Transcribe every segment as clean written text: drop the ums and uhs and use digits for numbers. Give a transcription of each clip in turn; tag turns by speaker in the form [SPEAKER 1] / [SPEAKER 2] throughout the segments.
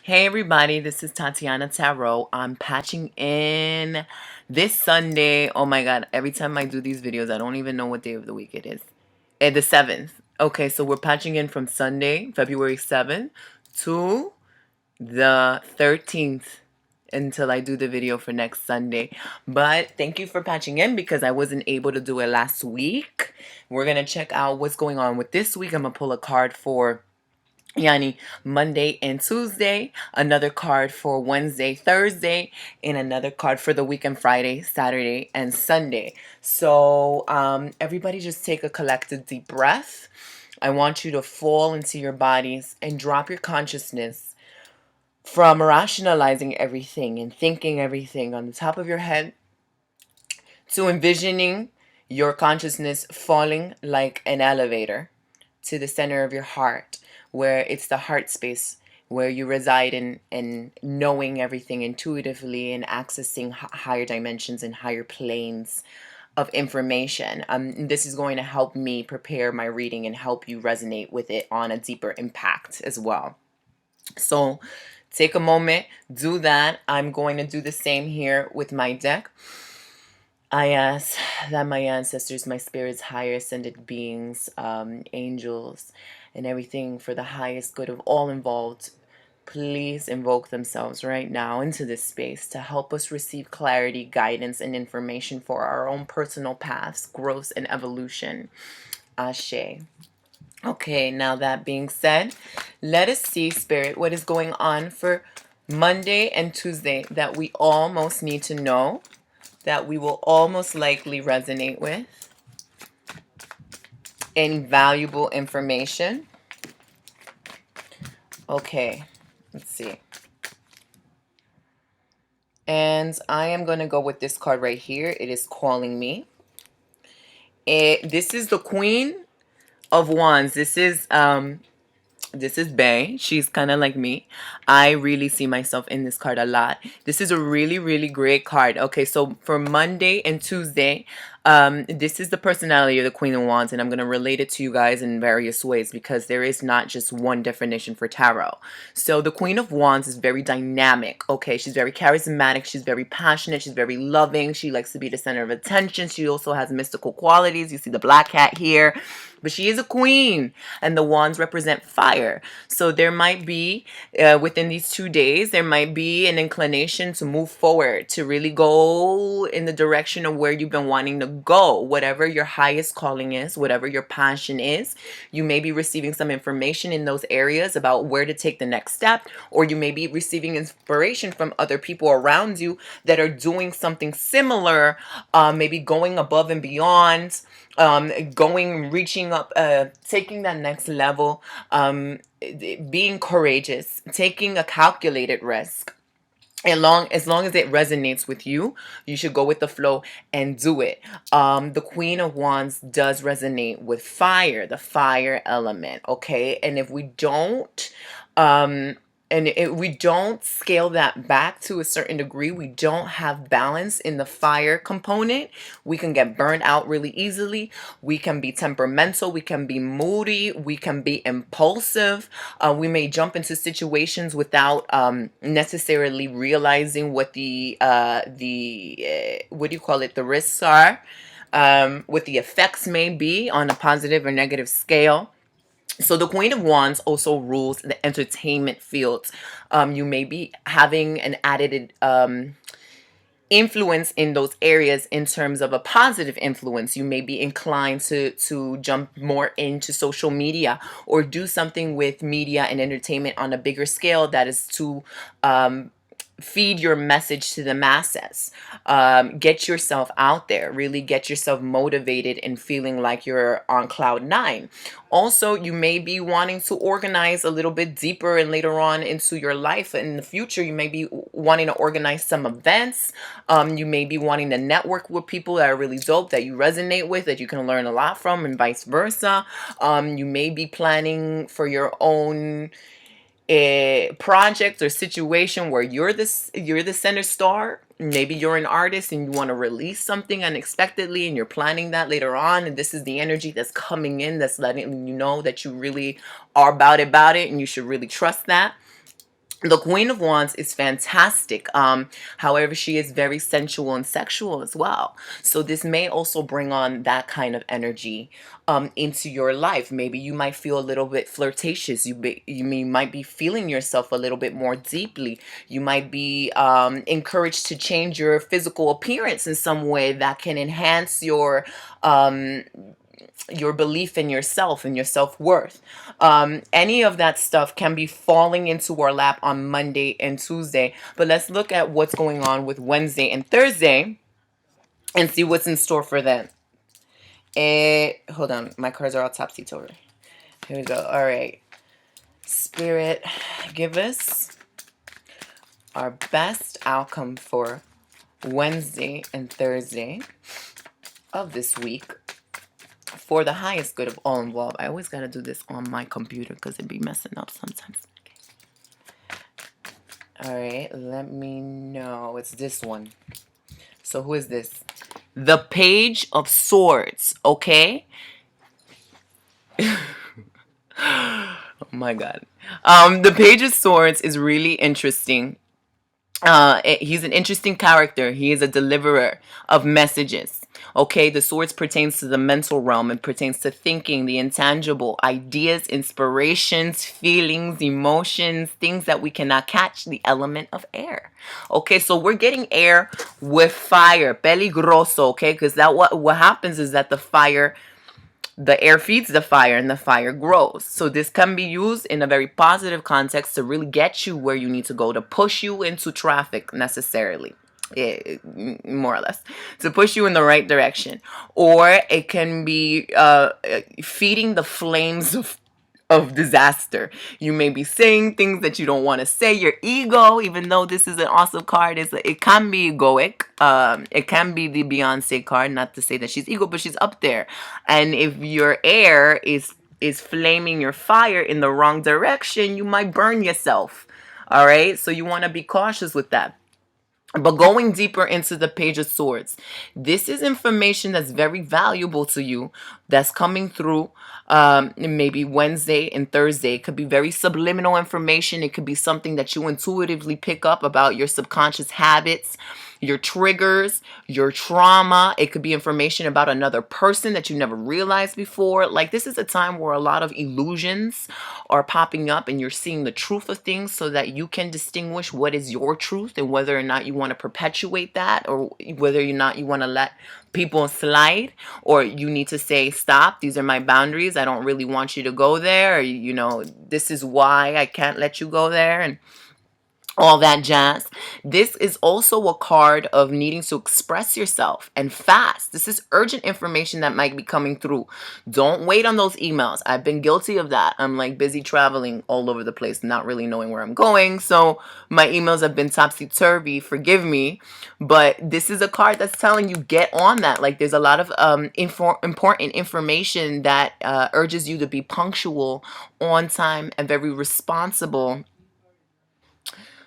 [SPEAKER 1] Hey everybody, this is Tatianna Tarot. I'm patching in this Sunday. Oh my god, every time I do these videos, I don't even know what day of the week it is. The 7th. Okay, so we're patching in from Sunday, February 7th to the 13th until I do the video for next Sunday. But thank you for patching in because I wasn't able to do it last week. We're going to check out what's going on with this week. I'm going to pull a card for Yani Monday and Tuesday, another card for Wednesday, Thursday, and another card for the weekend, Friday, Saturday, and Sunday. So everybody just take a collective deep breath. I want you to fall into your bodies and drop your consciousness from rationalizing everything and thinking everything on the top of your head to envisioning your consciousness falling like an elevator to the center of your heart, where it's the heart space where you reside in knowing everything intuitively and accessing higher dimensions and higher planes of information. This is going to help me prepare my reading and help you resonate with it on a deeper impact as well. So take a moment, do that. I'm going to do the same here with my deck. I ask that my ancestors, my spirits, higher ascended beings, angels, and everything for the highest good of all involved, please invoke themselves right now into this space to help us receive clarity, guidance, and information for our own personal paths, growth, and evolution. Ashe. Okay, now that being said, let us see, Spirit, what is going on for Monday and Tuesday that we almost need to know, that we will almost likely resonate with. Any valuable information. Okay, let's see. And I am going to go with this card right here. It is calling me. This is the Queen of Wands. This is Bay. She's kind of like me. I really see myself in this card a lot. This is a really, really great card. Okay, so for Monday and Tuesday, this is the personality of the Queen of Wands, and I'm going to relate it to you guys in various ways because there is not just one definition for tarot. So the Queen of Wands is very dynamic. Okay, she's very charismatic. She's very passionate. She's very loving. She likes to be the center of attention. She also has mystical qualities. You see the black cat here. But she is a queen, and the wands represent fire. So there might be, within these 2 days, there might be an inclination to move forward, to really go in the direction of where you've been wanting to go. Whatever your highest calling is, whatever your passion is, you may be receiving some information in those areas about where to take the next step, or you may be receiving inspiration from other people around you that are doing something similar, maybe going above and beyond, reaching up, taking that next level, being courageous, taking a calculated risk. As long as it resonates with you, you should go with the flow and do it. The Queen of Wands does resonate with fire, the fire element, okay? And if we don't, we don't scale that back to a certain degree, we don't have balance in the fire component, we can get burned out really easily. We can be temperamental, we can be moody, we can be impulsive. We may jump into situations without necessarily realizing what the what do you call it, the risks are, what the effects may be on a positive or negative scale. So the Queen of Wands also rules the entertainment field. You may be having an added influence in those areas in terms of a positive influence. You may be inclined to jump more into social media or do something with media and entertainment on a bigger scale that is to feed your message to the masses. Get yourself out there, really get yourself motivated and feeling like you're on cloud nine. Also, you may be wanting to organize a little bit deeper, and later on into your life in the future, you may be wanting to organize some events. You may be wanting to network with people that are really dope, that you resonate with, that you can learn a lot from, and vice versa. You may be planning for your own a project or situation where you're the center star. Maybe you're an artist and you want to release something unexpectedly, and you're planning that later on, and this is the energy that's coming in, that's letting you know that you really are about it, and you should really trust that. The Queen of Wands is fantastic. However, she is very sensual and sexual as well. So this may also bring on that kind of energy into your life. Maybe you might feel a little bit flirtatious. Might be feeling yourself a little bit more deeply. You might be encouraged to change your physical appearance in some way that can enhance um, your belief in yourself and your self-worth. Any of that stuff can be falling into our lap on Monday and Tuesday. But let's look at what's going on with Wednesday and Thursday and see what's in store for them. Hold on, my cards are all topsy-turvy. Here we go. All right, Spirit, give us our best outcome for Wednesday and Thursday of this week for the highest good of all involved. I always got to do this on my computer because it be messing up sometimes. All right, let me know. It's this one. So who is this? The Page of Swords, okay? Oh my God. The Page of Swords is really interesting. He's an interesting character. He is a deliverer of messages. Okay, the swords pertains to the mental realm. It pertains to thinking, the intangible, ideas, inspirations, feelings, emotions, things that we cannot catch, the element of air. Okay, so we're getting air with fire, peligroso, okay? Because that what happens is that the air feeds the fire and the fire grows. So this can be used in a very positive context to really get you where you need to go, to push you into traffic necessarily. More or less, to push you in the right direction. Or it can be feeding the flames of disaster. You may be saying things that you don't want to say. Your ego, even though this is an awesome card, it can be egoic. It can be the Beyonce card. Not to say that she's ego, but she's up there. And if your air is flaming your fire in the wrong direction, you might burn yourself. All right, so you want to be cautious with that. But going deeper into the Page of Swords, this is information that's very valuable to you, that's coming through maybe Wednesday and Thursday. It could be very subliminal information. It could be something that you intuitively pick up about your subconscious habits, your triggers, your trauma. It could be information about another person that you never realized before. Like, this is a time where a lot of illusions are popping up and you're seeing the truth of things so that you can distinguish what is your truth and whether or not you want to perpetuate that, or whether or not you want to let people slide, or you need to say, stop, these are my boundaries. I don't really want you to go there. Or, this is why I can't let you go there. And all that jazz. This is also a card of needing to express yourself and fast. This is urgent information that might be coming through. Don't wait on those emails. I've been guilty of that. I'm like busy traveling all over the place, not really knowing where I'm going. So my emails have been topsy-turvy. Forgive me. But this is a card that's telling you get on that. Like, there's a lot of important information that urges you to be punctual, on time, and very responsible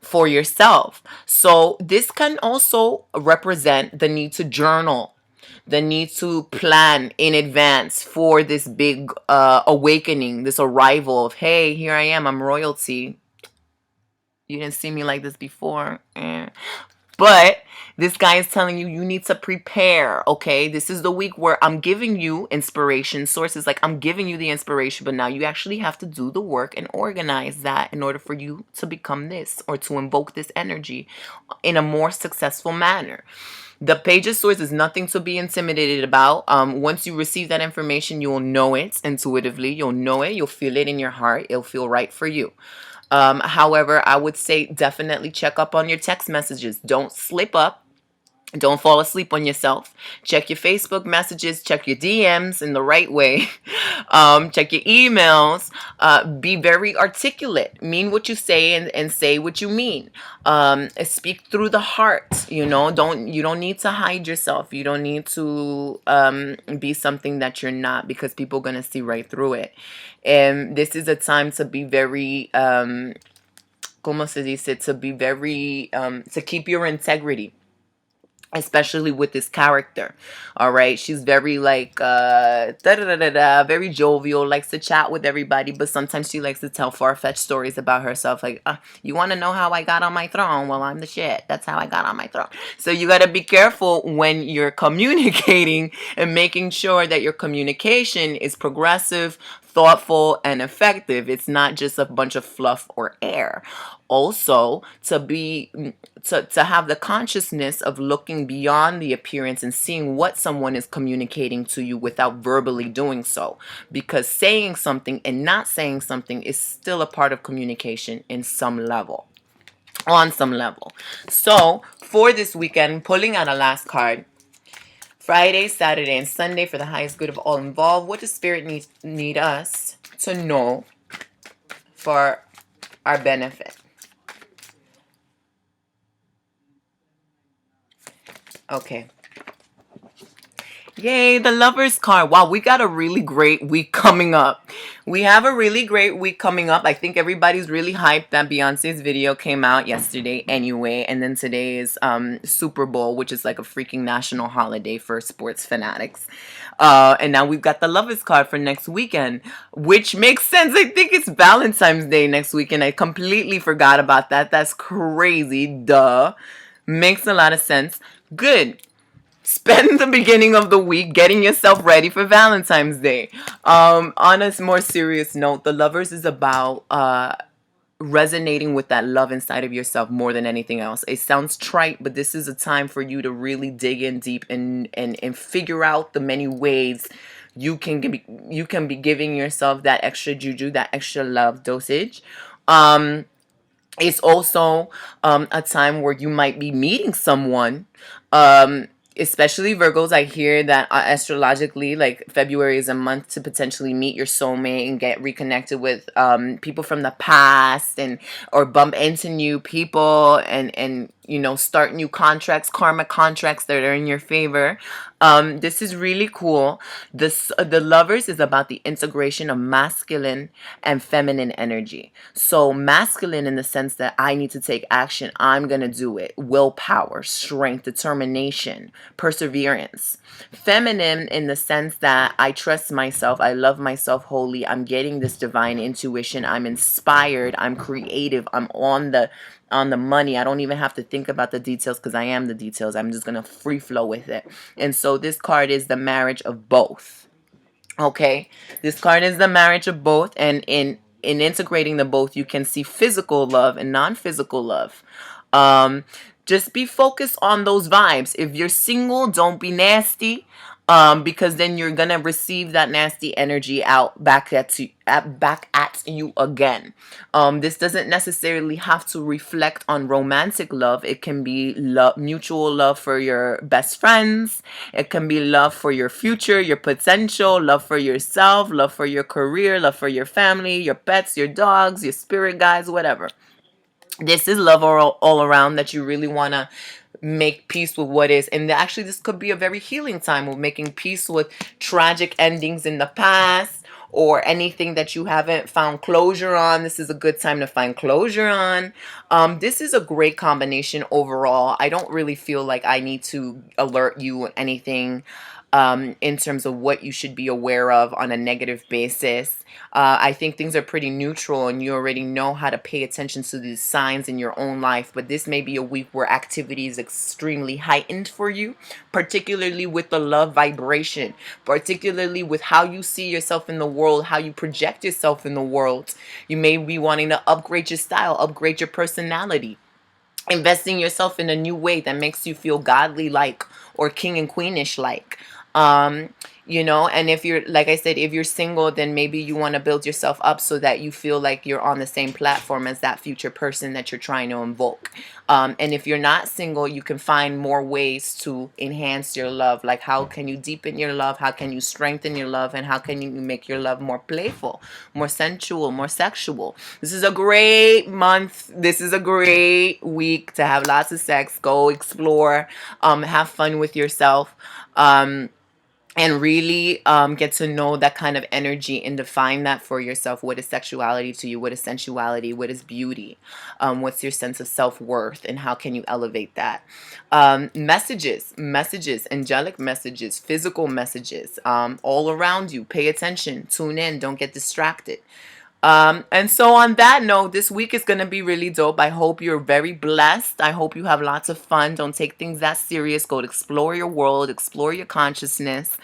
[SPEAKER 1] for yourself. So this can also represent the need to journal, the need to plan in advance for this big awakening, this arrival of, hey, here I am, I'm royalty. You didn't see me like this before. But this guy is telling you need to prepare, okay? This is the week where I'm giving you inspiration. Sources like, I'm giving you the inspiration, but now you actually have to do the work and organize that in order for you to become this, or to invoke this energy in a more successful manner. The Page of Swords is nothing to be intimidated about. Once you receive that information, you'll know it intuitively. You'll know it. You'll feel it in your heart. It'll feel right for you. However, I would say definitely check up on your text messages. Don't slip up. Don't fall asleep on yourself. Check your Facebook messages. Check your DMs in the right way. Check your emails. Be very articulate. Mean what you say, and say what you mean. Speak through the heart. You don't need to hide yourself. You don't need to be something that you're not, because people are going to see right through it. And this is a time to be very, como se dice, to be very, to keep your integrity. especially with this character. All right, she's very like very jovial, likes to chat with everybody, but sometimes she likes to tell far-fetched stories about herself, like, you want to know how I got on my throne? Well, I'm the shit. That's how I got on my throne. So you got to be careful when you're communicating and making sure that your communication is progressive, thoughtful, and effective. It's not just a bunch of fluff or air. Also, to have the consciousness of looking beyond the appearance and seeing what someone is communicating to you without verbally doing so, because saying something and not saying something is still a part of communication in some level, on some level. So for this weekend, pulling out a last card: Friday, Saturday, and Sunday for the highest good of all involved. What does spirit need us to know for our benefit? Okay. Yay, the Lover's card. Wow, we got a really great week coming up. We have a really great week coming up. I think everybody's really hyped that Beyonce's video came out yesterday anyway. And then today is Super Bowl, which is like a freaking national holiday for sports fanatics. And now we've got the Lover's card for next weekend, which makes sense. I think it's Valentine's Day next weekend. I completely forgot about that. That's crazy. Duh. Makes a lot of sense. Good. Spend the beginning of the week getting yourself ready for Valentine's Day. On a more serious note, the Lovers is about resonating with that love inside of yourself more than anything else. It sounds trite, but this is a time for you to really dig in deep and figure out the many ways you can be giving yourself that extra juju, that extra love dosage. It's also a time where you might be meeting someone, um, especially Virgos. I hear that astrologically, like February is a month to potentially meet your soulmate and get reconnected with people from the past, and or bump into new people, and start new contracts, karma contracts that are in your favor. This is really cool. The Lovers is about the integration of masculine and feminine energy. So masculine in the sense that I need to take action, I'm gonna do it. Willpower, strength, determination, perseverance. Feminine in the sense that I trust myself, I love myself wholly, I'm getting this divine intuition, I'm inspired, I'm creative, I'm on the money. I don't even have to think about the details because I am the details. I'm just going to free flow with it. And so this card is the marriage of both. Okay? This card is the marriage of both, and in integrating the both, you can see physical love and non-physical love. Um just be focused on those vibes. If you're single, don't be nasty. Because then you're gonna receive that nasty energy out back at you again. This doesn't necessarily have to reflect on romantic love. It can be mutual love for your best friends. It can be love for your future, your potential, love for yourself, love for your career, love for your family, your pets, your dogs, your spirit guides, whatever. This is love all around, that you really want to make peace with what is. And actually, this could be a very healing time of making peace with tragic endings in the past, or anything that you haven't found closure on. This is a good time to find closure on. This is a great combination overall. I don't really feel like I need to alert you anything in terms of what you should be aware of on a negative basis. I think things are pretty neutral, and you already know how to pay attention to these signs in your own life. But this may be a week where activity is extremely heightened for you, particularly with the love vibration, particularly with how you see yourself in the world, how you project yourself in the world. You may be wanting to upgrade your style, upgrade your personality, investing yourself in a new way that makes you feel godly like, or king and queenish like. um and if you're, like I said, if you're single, then maybe you want to build yourself up so that you feel like you're on the same platform as that future person that you're trying to invoke. And if you're not single, you can find more ways to enhance your love. Like, how can you deepen your love, how can you strengthen your love, and how can you make your love more playful, more sensual, more sexual. This is a great month. This is a great week to have lots of sex. Go explore, have fun with yourself. um and really get to know that kind of energy and define that for yourself. What is sexuality to you? What is sensuality? What is beauty? What's your sense of self-worth, and how can you elevate that? Messages, angelic messages, physical messages, all around you. Pay attention, tune in, don't get distracted. And so on that note, this week is going to be really dope. I hope you're very blessed. I hope you have lots of fun. Don't take things that serious. Go to explore your world, explore your consciousness.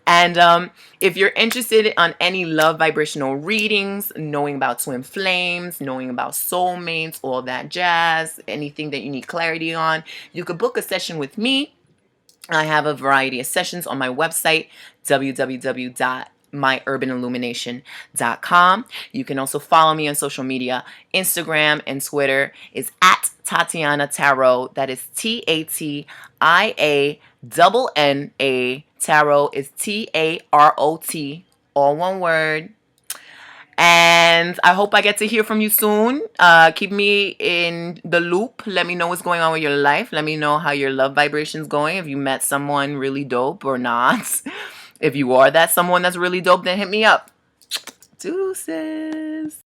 [SPEAKER 1] And if you're interested on any love vibrational readings, knowing about twin flames, knowing about soulmates, all that jazz, anything that you need clarity on, you could book a session with me. I have a variety of sessions on my website, www.myurbanillumination.com. You can also follow me on social media. Instagram and Twitter is at Tatianna Tarot. That is TATIANNA. Tarot is TAROT, all one word. And I hope I get to hear from you soon. Keep me in the loop. Let me know what's going on with your life. Let me know how your love vibration's going. If you met someone really dope or not. If you are that someone that's really dope, then hit me up. Deuces.